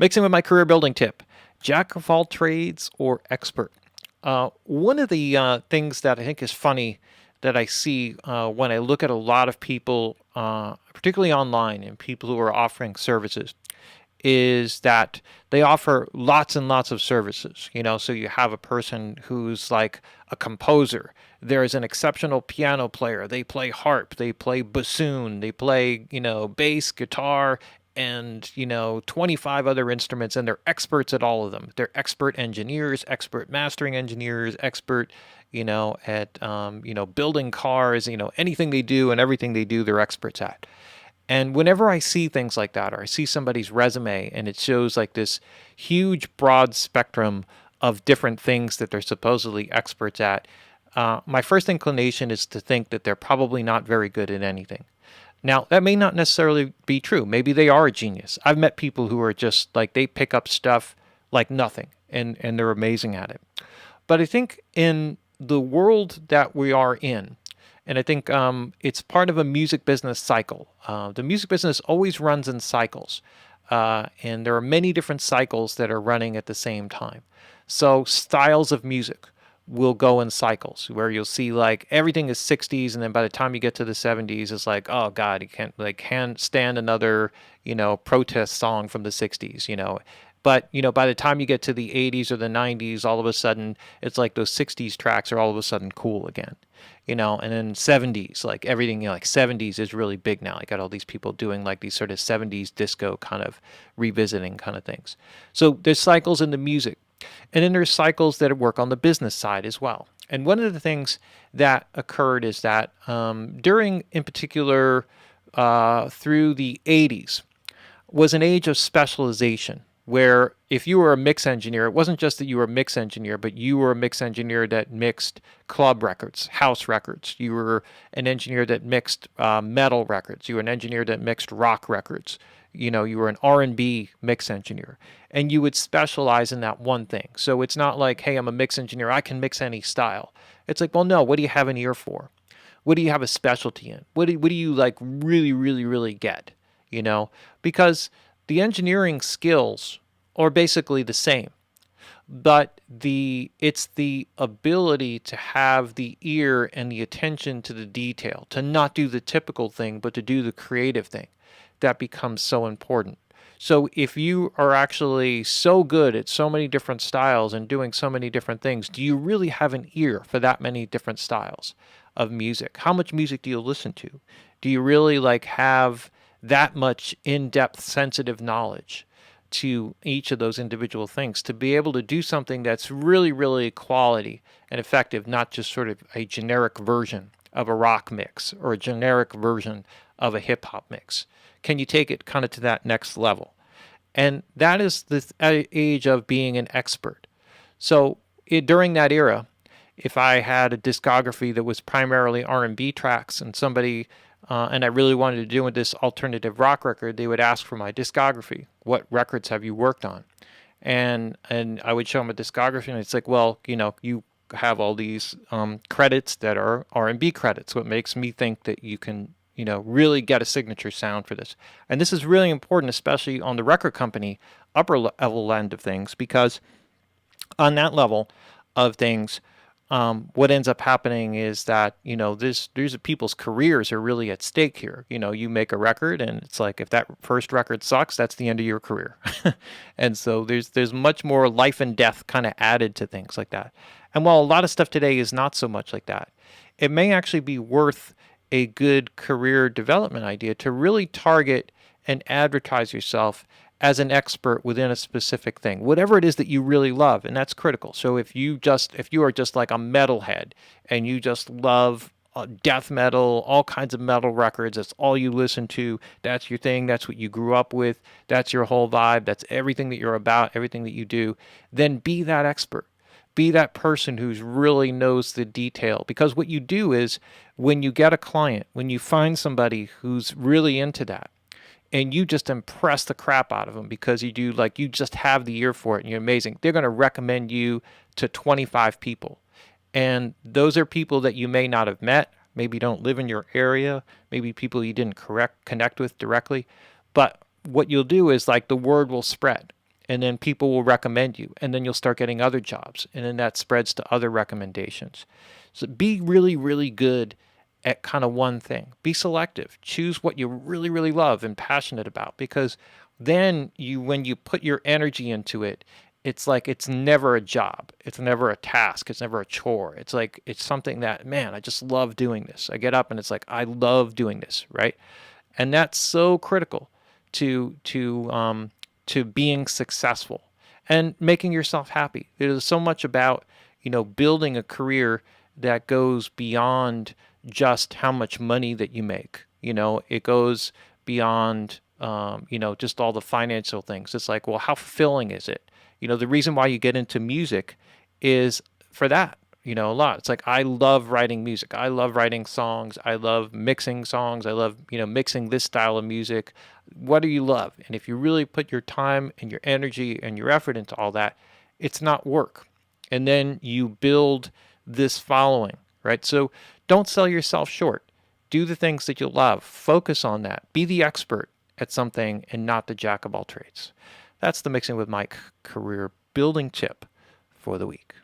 Mixing with my career building tip: jack of all trades or expert. One of the things that I think is funny that I see when I look at a lot of people, particularly online and people who are offering services, is that they offer lots and lots of services. So you have a person who's like a composer. There's an exceptional piano player. They play harp, they play bassoon, they play, bass, guitar, and 25 other instruments, and they're experts at all of them. They're expert engineers, expert mastering engineers, expert at building cars. Anything they do and everything they do, they're experts at. And whenever I see things like that, or I see somebody's resume and it shows like this huge broad spectrum of different things that they're supposedly experts at, my first inclination is to think that they're probably not very good at anything. Now, that may not necessarily be true. Maybe they are a genius. I've met people who are just like, they pick up stuff like nothing, and they're amazing at it. But I think in the world that we are in, and I think it's part of a music business cycle. The music business always runs in cycles, and there are many different cycles that are running at the same time. So styles of music will go in cycles where you'll see like everything is 60s, and then by the time you get to the 70s, it's like, oh God, you can't stand another protest song from the 60s. But by the time you get to the 80s or the 90s, all of a sudden it's like those 60s tracks are all of a sudden cool again. And then 70s, like everything, like 70s is really big now. I got all these people doing like these sort of 70s disco kind of revisiting kind of things. So there's cycles in the music. And then there's cycles that work on the business side as well. And one of the things that occurred is that during, in particular, through the 80s, was an age of specialization, where if you were a mix engineer, it wasn't just that you were a mix engineer, but you were a mix engineer that mixed club records, house records. You were an engineer that mixed metal records. You were an engineer that mixed rock records. You were an R&B mix engineer, and you would specialize in that one thing. So it's not like, hey, I'm a mix engineer, I can mix any style. It's like, well, no, what do you have an ear for? What do you have a specialty in? What do you like really, really, really get? Because the engineering skills are basically the same, but it's the ability to have the ear and the attention to the detail, to not do the typical thing, but to do the creative thing, that becomes so important. So if you are actually so good at so many different styles and doing so many different things, do you really have an ear for that many different styles of music? How much music do you listen to? Do you really like have that much in-depth sensitive knowledge to each of those individual things to be able to do something that's really, really quality and effective, not just sort of a generic version of a rock mix or a generic version of a hip hop mix? Can you take it kind of to that next level? And that is the age of being an expert. So during that era, if I had a discography that was primarily R&B tracks, and somebody and I really wanted to do with this alternative rock record, they would ask for my discography. What records have you worked on? And I would show them a discography, and it's like, well, you have all these credits that are R&B credits. What makes me think that you can, really get a signature sound for this? And this is really important, especially on the record company upper level end of things, because on that level of things, what ends up happening is that these people's careers are really at stake here. You make a record, and it's like, if that first record sucks, that's the end of your career. And so there's much more life and death kind of added to things like that. And while a lot of stuff today is not so much like that, it may actually be worth a good career development idea to really target and advertise yourself as an expert within a specific thing, whatever it is that you really love. And that's critical. So if you are just like a metalhead and you just love death metal, all kinds of metal records, that's all you listen to, that's your thing, that's what you grew up with, that's your whole vibe, that's everything that you're about, everything that you do, then be that expert. Be that person who's really knows the detail. Because what you do is, when you get a client, when you find somebody who's really into that, and you just impress the crap out of them because you just have the ear for it and you're amazing, they're going to recommend you to 25 people. And those are people that you may not have met, maybe don't live in your area, maybe people you didn't connect with directly. But what you'll do is, like, the word will spread. and then people will recommend you, and then you'll start getting other jobs, and then that spreads to other recommendations. So be really, really good at kind of one thing. Be selective. Choose what you really, really love and passionate about, because then when you put your energy into it, it's like it's never a job. It's never a task. It's never a chore. It's like it's something that, man, I just love doing this. I get up and it's like I love doing this, right? And that's so critical to being successful and making yourself happy. There's so much about building a career that goes beyond just how much money that you make. It goes beyond just all the financial things. It's like, well, how fulfilling is it? The reason why you get into music is for that. A lot. It's like I love writing music. I love writing songs. I love mixing songs. I love, mixing this style of music. What do you love? And if you really put your time and your energy and your effort into all that, it's not work. And then you build this following, right? So don't sell yourself short. Do the things that you love. Focus on that. Be the expert at something and not the jack of all trades. That's the Mixing with Mike career building tip for the week.